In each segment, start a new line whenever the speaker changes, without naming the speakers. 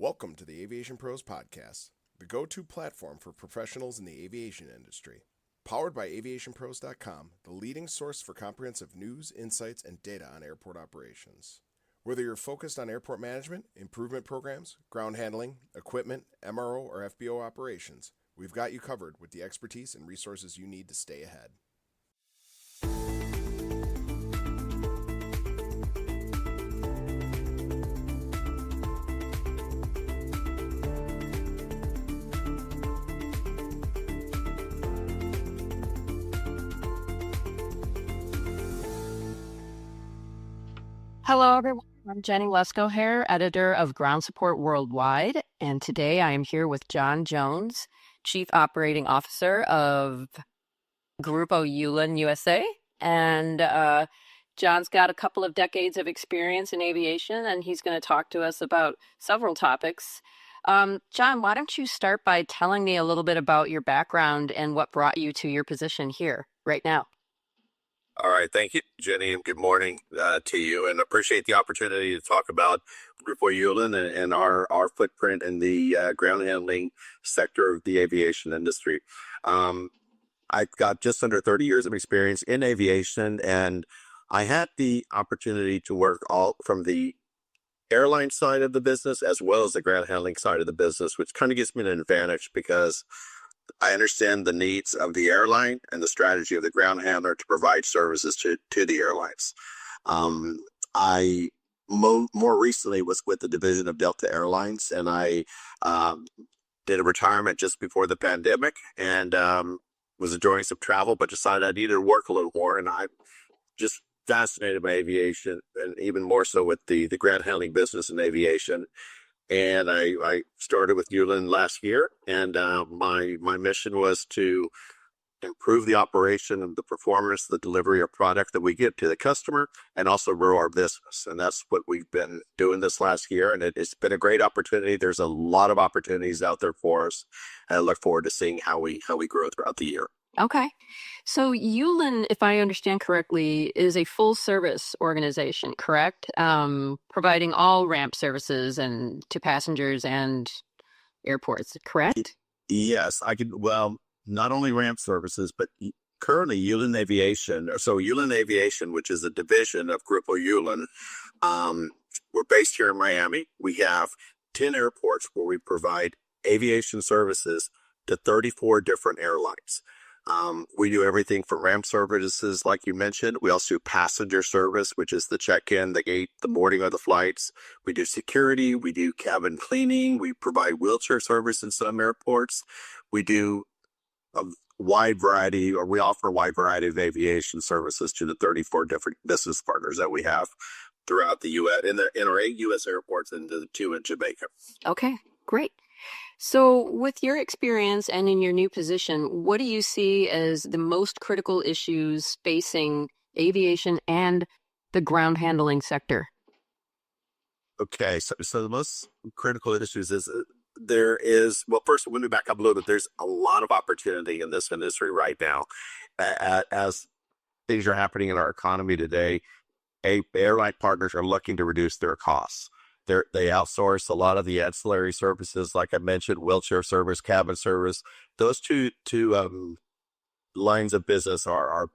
Welcome to the Aviation Pros Podcast, the go-to platform for professionals in the aviation industry. Powered by AviationPros.com, the leading source for comprehensive news, insights, and data on airport operations. Whether you're focused on airport management, improvement programs, ground handling, equipment, MRO, or FBO operations, we've got you covered with the expertise and resources you need to stay ahead.
Hello, everyone. I'm Jenny Lescohier, editor of Ground Support Worldwide, and today I am here with John Jones, Chief Operating Officer of Grupo Eulen USA. And John's got a couple of decades of experience in aviation, and he's going to talk to us about several topics. John, why don't you start by telling me a little bit about your background and what brought you to your position here right now?
All right. Thank you, Jenny, and good morning to you. And appreciate the opportunity to talk about Grupo Eulen and our footprint in the ground handling sector of the aviation industry. I've got just under 30 years of experience in aviation, and I had the opportunity to work all from the airline side of the business as well as the ground handling side of the business, which kind of gives me an advantage because I understand the needs of the airline and the strategy of the ground handler to provide services to the airlines. I more recently was with the division of Delta Airlines, and I did a retirement just before the pandemic and was enjoying some travel, but decided I needed to work a little more. And I'm just fascinated by aviation, and even more so with the ground handling business in aviation. And I started with Eulen last year, and my mission was to improve the operation and the performance, the delivery of product that we get to the customer, and also grow our business. And that's what we've been doing this last year, and it's been a great opportunity. There's a lot of opportunities out there for us, and I look forward to seeing how we grow throughout the year.
Okay. So Eulen, if I understand correctly, is a full service organization, correct? Providing all ramp services and to passengers and airports, correct?
Yes, not only ramp services, but currently Eulen Aviation, which is a division of Grupo Eulen, we're based here in Miami. We have 10 airports where we provide aviation services to 34 different airlines. We do everything from ramp services, like you mentioned. We also do passenger service, which is the check-in, the gate, the boarding of the flights. We do security. We do cabin cleaning. We provide wheelchair service in some airports. We do we offer a wide variety of aviation services to the 34 different business partners that we have throughout the U.S. in our 8 U.S. airports and the 2 in Jamaica.
Okay, great. So with your experience and in your new position, what do you see as the most critical issues facing aviation and the ground handling sector?
Okay, so the most critical issues is first, let me back up a little bit. There's a lot of opportunity in this industry right now. As things are happening in our economy today, airline partners are looking to reduce their costs. They outsource a lot of the ancillary services, like I mentioned, wheelchair service, cabin service. Those two lines of business are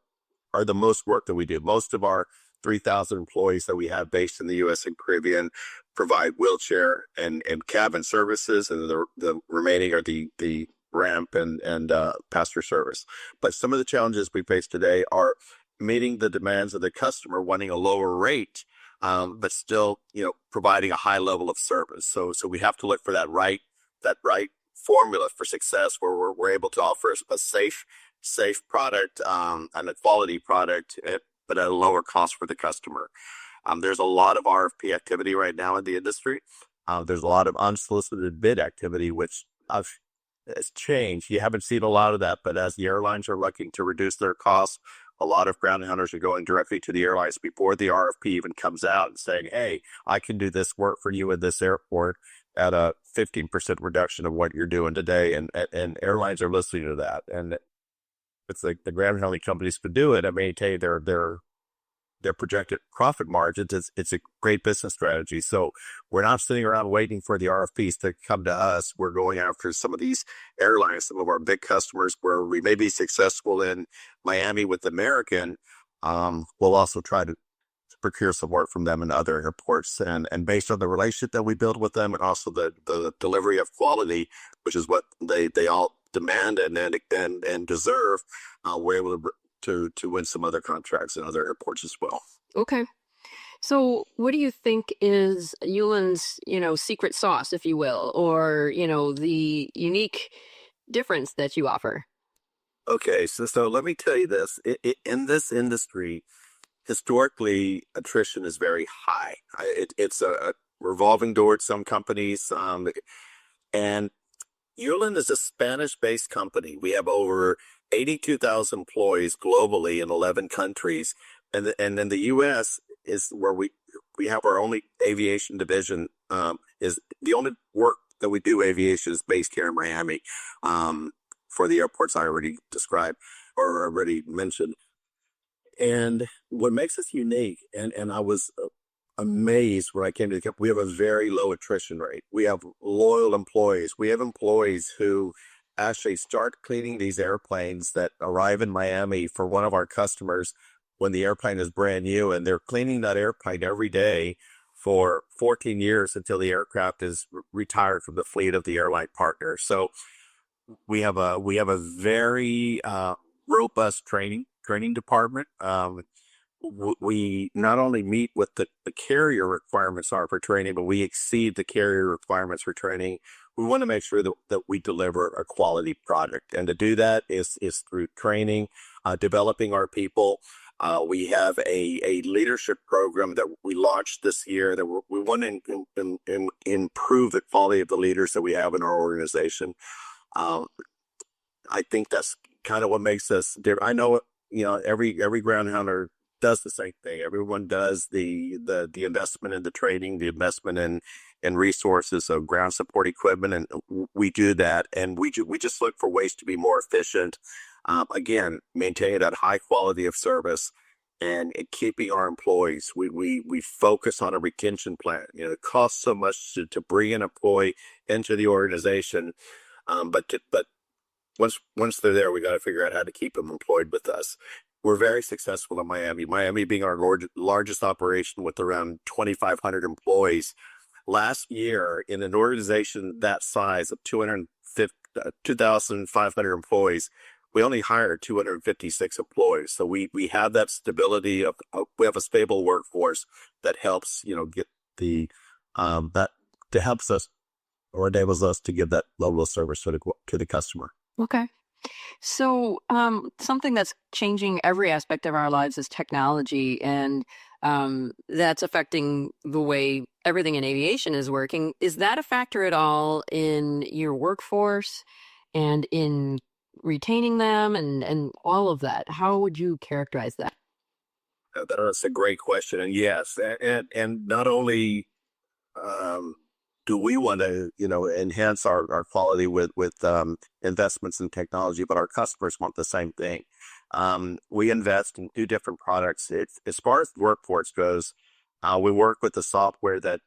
the most work that we do. Most of our 3,000 employees that we have based in the U.S. and Caribbean provide wheelchair and cabin services, and the remaining are the ramp and passenger service. But some of the challenges we face today are meeting the demands of the customer, wanting a lower rate, but still, providing a high level of service. So we have to look for that right formula for success, where we're able to offer a safe product and a quality product, but at a lower cost for the customer. There's a lot of RFP activity right now in the industry. There's a lot of unsolicited bid activity, which has changed. You haven't seen a lot of that, but as the airlines are looking to reduce their costs, a lot of ground handlers are going directly to the airlines before the RFP even comes out and saying, hey, I can do this work for you in this airport at a 15% reduction of what you're doing today. And airlines are listening to that. And it's like the ground handling companies could do it and maintain their their projected profit margins, it's a great business strategy. So we're not sitting around waiting for the RFPs to come to us. We're going after some of these airlines, some of our big customers where we may be successful in Miami with American. We'll also try to procure some work from them in other airports, and based on the relationship that we build with them, and also the delivery of quality, which is what they all demand and deserve, we're able to win some other contracts in other airports as well.
Okay. So what do you think is Eulen's, secret sauce, if you will, or, the unique difference that you offer?
Okay, so let me tell you this. In this industry, historically, attrition is very high. It's a revolving door at some companies, and Eulen is a Spanish-based company. We have over 82,000 employees globally in 11 countries, and in the U.S. is where we have our only aviation division. Is the only work that we do aviation is based here in Miami, for the airports I already described or already mentioned. And what makes us unique, and I was amazed when I came to the company, we have a very low attrition rate. We have loyal employees. We have employees who actually start cleaning these airplanes that arrive in Miami for one of our customers when the airplane is brand new, and they're cleaning that airplane every day for 14 years until the aircraft is retired from the fleet of the airline partner. So we have a very robust training department. We not only meet what the carrier requirements are for training, but we exceed the carrier requirements for training. We want to make sure that we deliver a quality product. And to do that is through training, developing our people. We have a leadership program that we launched this year that we want to improve the quality of the leaders that we have in our organization. I think that's kind of what makes us different. I know, every ground hunter does the same thing. Everyone does the investment in the training, the investment in resources of ground support equipment, and we do that. And we just look for ways to be more efficient. Again, maintaining that high quality of service and keeping our employees. We focus on a retention plan. It costs so much to bring an employee into the organization, but once they're there, we got to figure out how to keep them employed with us. We're very successful in Miami. Miami being our largest operation with around 2,500 employees. Last year, in an organization that size of 2,500 employees, we only hired 256 employees. So we have that stability we have a stable workforce that helps, get that helps us or enables us to give that level of service to the customer.
Okay. So something that's changing every aspect of our lives is technology, and that's affecting the way everything in aviation is working. Is that a factor at all in your workforce and in retaining them and all of that? How would you characterize that?
That's a great question. And yes, and not only do we want to, enhance our quality with investments in technology, but our customers want the same thing. We invest in 2 different products. As far as workforce goes, we work with the software that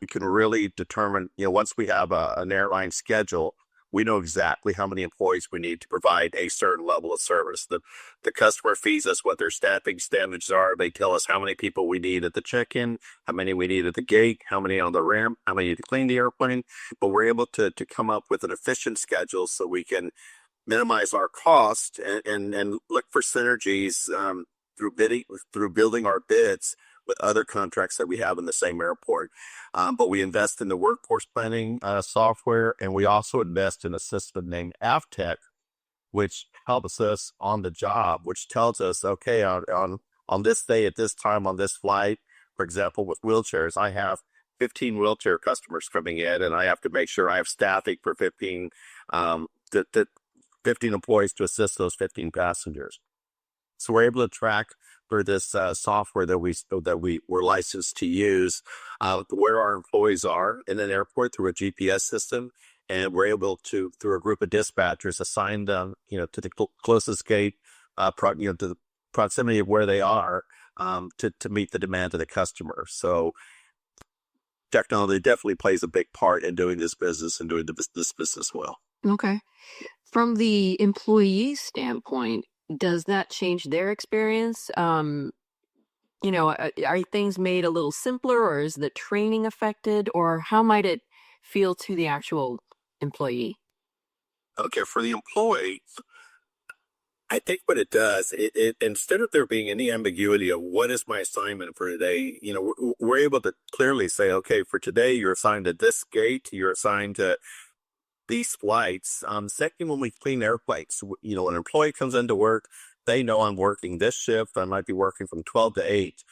we can really determine, once we have an airline schedule, we know exactly how many employees we need to provide a certain level of service. The customer feeds us what their staffing standards are. They tell us how many people we need at the check-in, how many we need at the gate, how many on the ramp, how many to clean the airplane. But we're able to come up with an efficient schedule so we can minimize our cost and look for synergies through building our bids with other contracts that we have in the same airport. But we invest in the workforce planning software, and we also invest in a system named AvTech, which helps us on the job, which tells us, okay, on this day at this time on this flight, for example, with wheelchairs, I have 15 wheelchair customers coming in, and I have to make sure I have staffing for 15 employees to assist those 15 passengers. So we're able to track for this software that we were licensed to use where our employees are in an airport through a GPS system, and we're able to, through a group of dispatchers, assign them, to the closest gate, to the proximity of where they are, to meet the demand of the customer. So technology definitely plays a big part in doing this business and doing this business well.
Okay. From the employee standpoint, does that change their experience? Are things made a little simpler, or is the training affected, or how might it feel to the actual employee?
Okay, for the employee, I think what it does, it instead of there being any ambiguity of what is my assignment for today, we're able to clearly say, okay, for today you're assigned to this gate, you're assigned to these flights. Second, when we clean airplanes, an employee comes into work, they know I'm working this shift. I might be working from 12 to 8,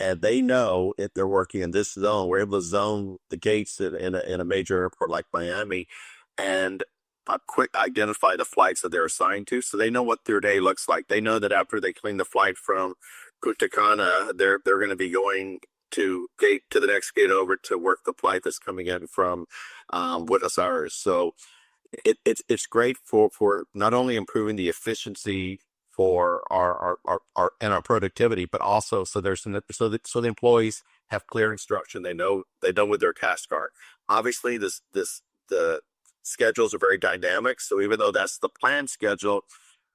and they know if they're working in this zone. We're able to zone the gates in a major airport like Miami, and quick identify the flights that they're assigned to, so they know what their day looks like. They know that after they clean the flight from Punta Cana, they're going to be going to the next gate over to work the flight that's coming in from Buenos Aires. So it's great for not only improving the efficiency for our productivity, but also so the employees have clear instruction. They know what their tasks are. Obviously, the schedules are very dynamic. So even though that's the planned schedule,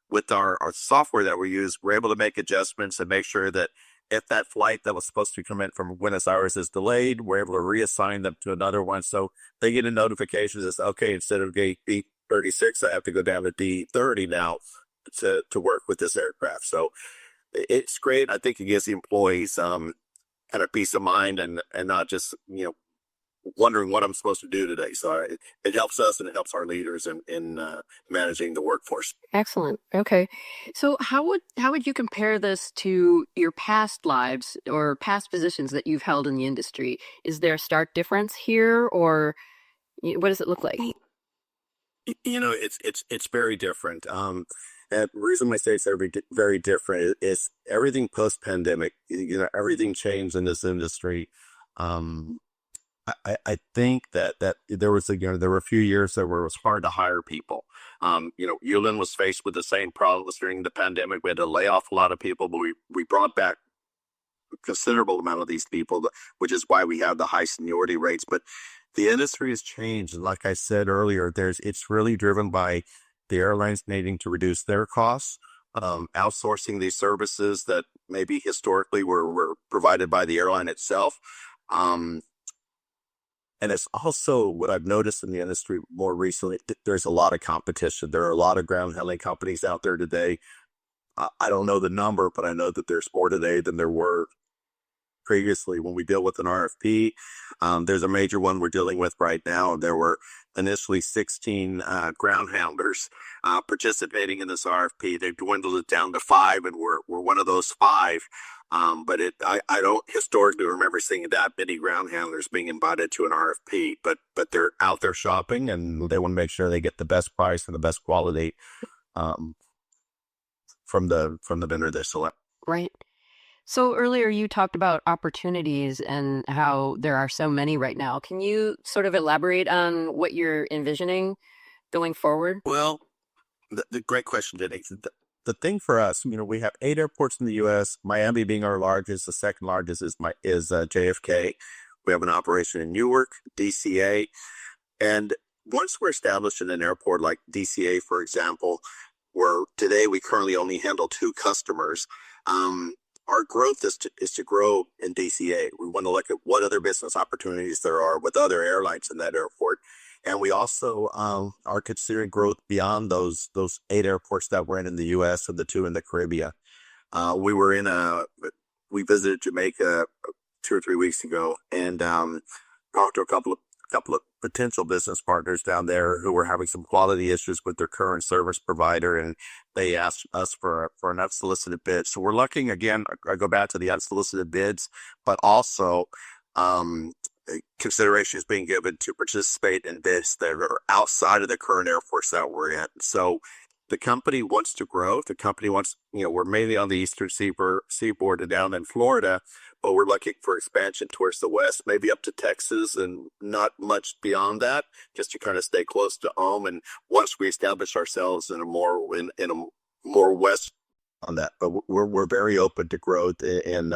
with our software that we use, we're able to make adjustments and make sure that if that flight that was supposed to come in from Buenos Aires is delayed, we're able to reassign them to another one. So they get a notification that says, okay, instead of gate D36, I have to go down to D30 now to work with this aircraft. So it's great. I think it gives the employees kind of peace of mind and not just, wondering what I'm supposed to do today. So it helps us and it helps our leaders in managing the workforce.
Excellent. Okay. So how would you compare this to your past lives or past positions that you've held in the industry? Is there a stark difference here, or what does it look like?
It's very different. And the reason I say it's very different is everything post pandemic. Everything changed in this industry. I think that there was there were a few years there where it was hard to hire people. Eulen was faced with the same problems during the pandemic. We had to lay off a lot of people, but we brought back a considerable amount of these people, which is why we have the high seniority rates. But the industry has changed. Like I said earlier, it's really driven by the airlines needing to reduce their costs, outsourcing these services that maybe historically were provided by the airline itself. And it's also what I've noticed in the industry more recently, there's a lot of competition. There are a lot of ground handling companies out there today. I don't know the number, but I know that there's more today than there were previously. When we deal with an RFP, there's a major one we're dealing with right now. There were initially 16 ground handlers participating in this RFP. They've dwindled it down to 5, and we're one of those 5. But I don't historically remember seeing that many ground handlers being invited to an RFP, but they're out there shopping and they want to make sure they get the best price and the best quality from the vendor they select.
Right. So earlier you talked about opportunities and how there are so many right now. Can you sort of elaborate on what you're envisioning going forward?
Well, the great question, Denny. The thing for us, we have 8 airports in the U.S., Miami being our largest. The second largest is JFK. We have an operation in Newark, DCA. And once we're established in an airport like DCA, for example, where today we currently only handle 2 customers, our growth is to grow in DCA. We want to look at what other business opportunities there are with other airlines in that airport. And we also are considering growth beyond those 8 airports that we're in the U.S. and the 2 in the Caribbean. We visited Jamaica 2 or 3 weeks ago and talked to a couple of potential business partners down there who were having some quality issues with their current service provider, and they asked us for an unsolicited bid. So we're looking again. I go back to the unsolicited bids, but also consideration is being given to participate in bids that are outside of the current airports that we're in. So the company wants to grow. The company wants, we're mainly on the eastern seaboard and down in Florida, but we're looking for expansion towards the west, maybe up to Texas and not much beyond that, just to kind of stay close to home. And once we establish ourselves in a more west on that. But we're very open to growth in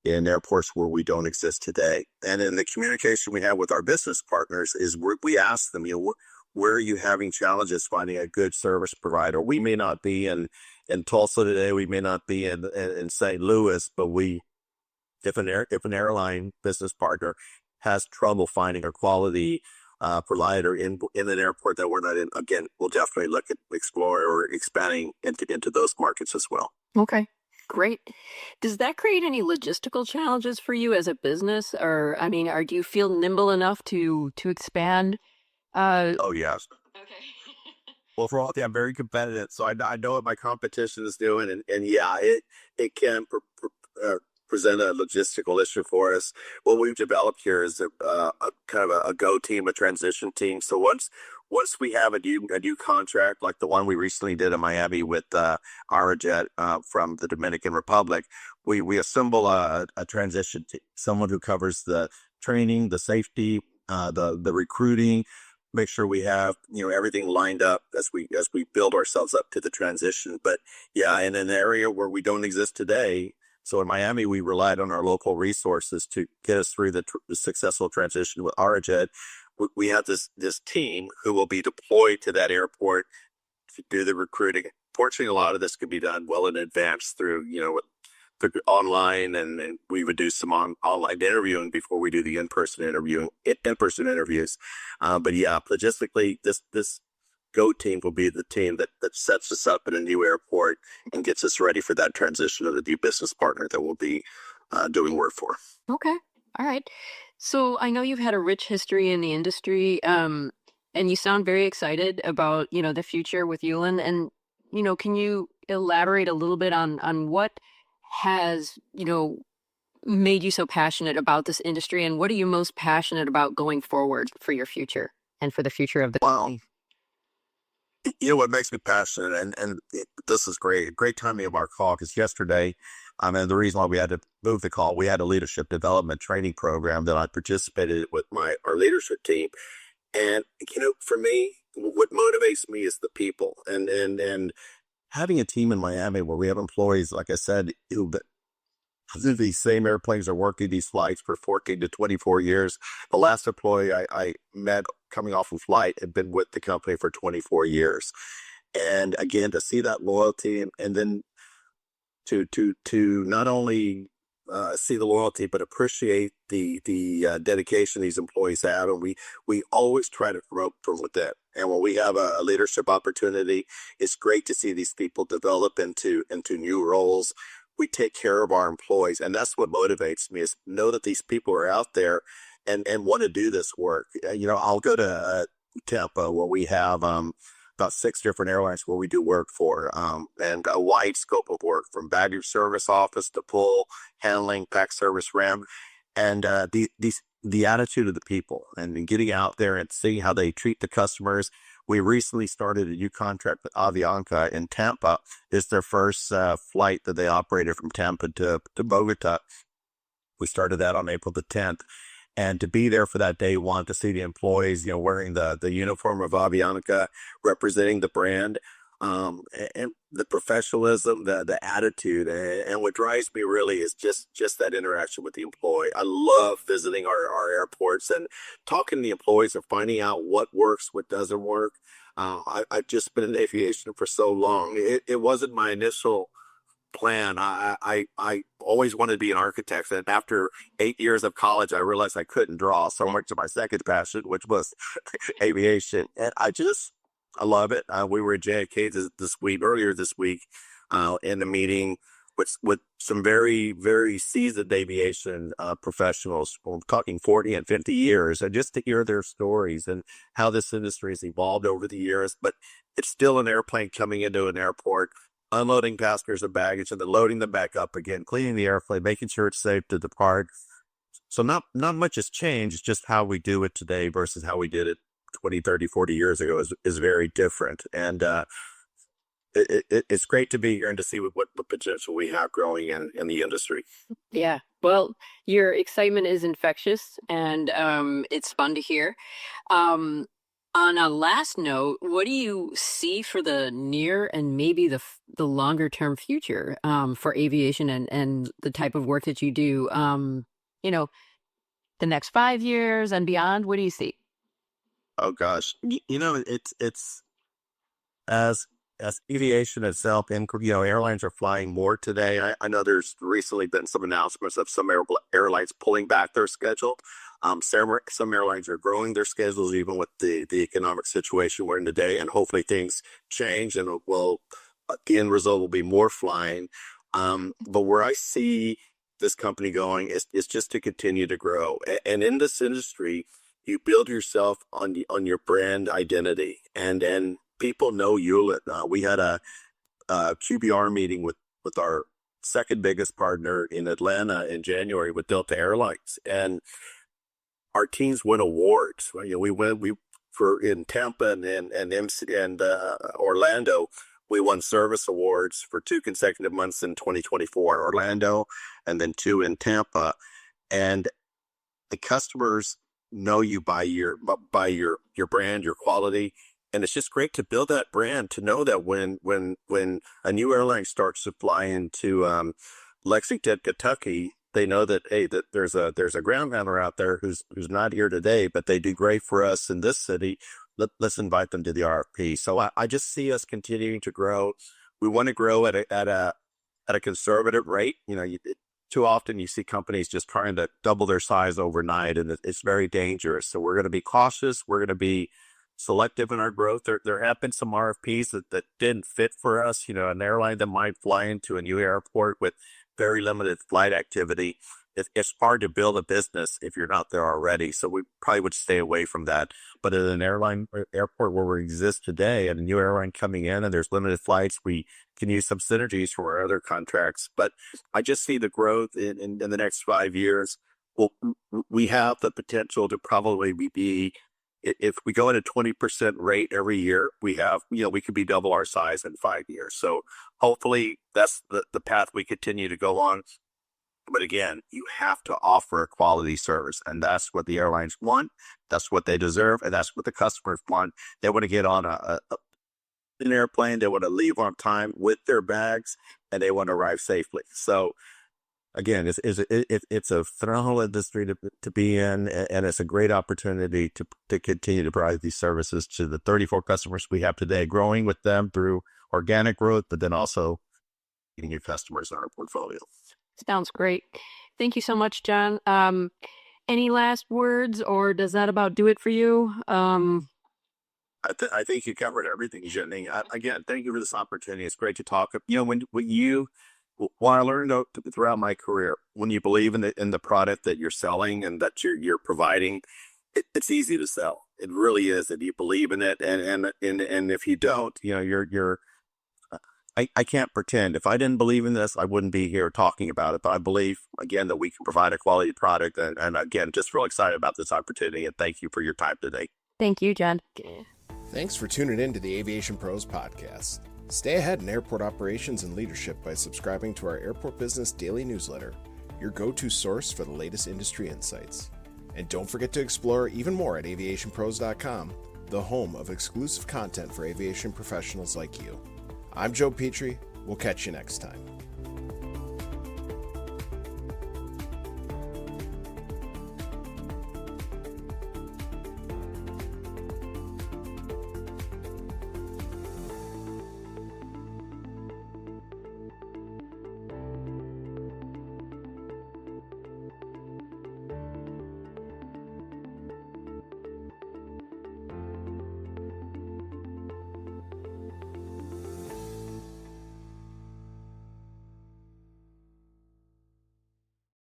airports where we don't exist today. And in the communication we have with our business partners is we ask them, where are you having challenges finding a good service provider? We may not be in Tulsa today. We may not be in St. Louis, but if an airline business partner has trouble finding a quality provider in an airport that we're not in, again, we'll definitely look at explore or expanding into those markets as well.
Okay, great. Does that create any logistical challenges for you as a business? Or, I mean, do you feel nimble enough to expand?
Oh, yes.
Okay.
Well, for all I'm very competitive, so I know what my competition is doing, and yeah, it can present a logistical issue for us. What we've developed here is a kind of a go team, a transition team. So once we have a new contract, like the one we recently did in Miami with Arajet from the Dominican Republic, we assemble a transition team, someone who covers the training, the safety, the recruiting. Make sure we have everything lined up as we build ourselves up to the transition. But yeah, in an area where we don't exist today, so in Miami we relied on our local resources to get us through the successful transition with Arajet. We have this team who will be deployed to that airport to do the recruiting. Fortunately, a lot of this can be done well in advance through online, and we would do some online interviewing before we do the in-person interviews. But yeah, logistically, this Go team will be the team that sets us up in a new airport and gets us ready for that transition of the new business partner that we'll be doing work for.
Okay. All right. So I know you've had a rich history in the industry, and you sound very excited about, the future with Eulen. And, can you elaborate a little bit on what has, made you so passionate about this industry, and what are you most passionate about going forward for your future and for the future of the company?
What makes me passionate, and this is great timing of our call, because yesterday, and the reason why we had to move the call, we had a leadership development training program that I participated with our leadership team. And, for me, what motivates me is the people, and having a team in Miami where we have employees, like I said, these same airplanes are working these flights for 14 to 24 years. The last employee I met coming off a flight had been with the company for 24 years. And again, to see that loyalty, and then to not only see the loyalty, but appreciate the dedication these employees have. And we always try to promote from within. And when we have a leadership opportunity, it's great to see these people develop into new roles. We take care of our employees, and that's what motivates me, is know that these people are out there and want to do this work. I'll go to Tampa, where we have about 6 different airlines where we do work for, and a wide scope of work, from baggage service office to pull, handling, pack service, RAM, and the attitude of the people, and getting out there and seeing how they treat the customers. We recently started a new contract with Avianca in Tampa. It's their first flight that they operated from Tampa to Bogota. We started that on April the 10th. And to be there for that day one, to see the employees, wearing the uniform of Avianca, representing the brand, and the professionalism, the attitude, and what drives me really is just that interaction with the employee. I love visiting our airports and talking to the employees and finding out what works, what doesn't work. I've just been in aviation for so long. It wasn't my initial plan. I always wanted to be an architect, and after 8 years of college, I realized I couldn't draw, so I went to my second passion, which was aviation, and I love it. We were at JFK earlier this week, in a meeting with some very, very seasoned aviation professionals. We're talking 40 and 50 years, and just to hear their stories and how this industry has evolved over the years. But it's still an airplane coming into an airport, unloading passengers and baggage, and then loading them back up again, cleaning the airplane, making sure it's safe to depart. So not much has changed. It's just how we do it today versus how we did it 20, 30, 40 years ago is very different. And it's great to be here and to see what potential we have growing in the industry.
Yeah. Well, your excitement is infectious, and it's fun to hear. On a last note, what do you see for the near and maybe the longer term future for aviation and the type of work that you do? You know, the next 5 years and beyond. What do you see?
Oh gosh, it's as aviation itself, and airlines are flying more today. I know there's recently been some announcements of some airlines pulling back their schedule. Some airlines are growing their schedules even with the economic situation we're in today, and hopefully things change and the end result will be more flying. But where I see this company going is just to continue to grow. And in this industry, you build yourself on your brand identity, and people know Eulen. We had a QBR meeting with our second biggest partner in Atlanta in January with Delta Airlines, and our teams win awards. We for in Tampa and Orlando. We won service awards for 2 consecutive months in 2024, Orlando, and then 2 in Tampa. And the customers know you by your brand, your quality, and it's just great to build that brand. To know that when a new airline starts to fly into Lexington, Kentucky, they know that that there's a ground handler out there who's not here today, but they do great for us in this city. Let's invite them to the RFP. So I just see us continuing to grow. We want to grow at a conservative rate. Too often you see companies just trying to double their size overnight, and it's very dangerous. So we're going to be cautious. We're going to be selective in our growth. There have been some RFPs that didn't fit for us. An airline that might fly into a new airport with very limited flight activity. It's hard to build a business if you're not there already. So we probably would stay away from that. But at an airport where we exist today, and a new airline coming in and there's limited flights, we can use some synergies from our other contracts. But I just see the growth in the next 5 years. Well, we have the potential to probably be, if we go at a 20% rate every year, we could be double our size in 5 years. So hopefully that's the path we continue to go on. But again, you have to offer a quality service, and that's what the airlines want. That's what they deserve, and that's what the customers want. They want to get on an airplane. They want to leave on time with their bags, and they want to arrive safely. So again, it's a phenomenal industry to be in, and it's a great opportunity to continue to provide these services to the 34 customers we have today, growing with them through organic growth, but then also getting new customers in our portfolio.
Sounds great. Thank you so much, John. Any last words, or does that about do it for you?
I think you covered everything, Jenny. Again, thank you for this opportunity. It's great to talk. What I learned throughout my career, when you believe in the product that you're selling and that you're providing, it's easy to sell. It really is. And you believe in it, and if you don't, I can't pretend. If I didn't believe in this, I wouldn't be here talking about it. But I believe, again, that we can provide a quality product. And again, just real excited about this opportunity. And thank you for your time today.
Thank you, John.
Thanks for tuning in to the Aviation Pros podcast. Stay ahead in airport operations and leadership by subscribing to our Airport Business Daily Newsletter, your go-to source for the latest industry insights. And don't forget to explore even more at AviationPros.com, the home of exclusive content for aviation professionals like you. I'm Joe Petrie. We'll catch you next time.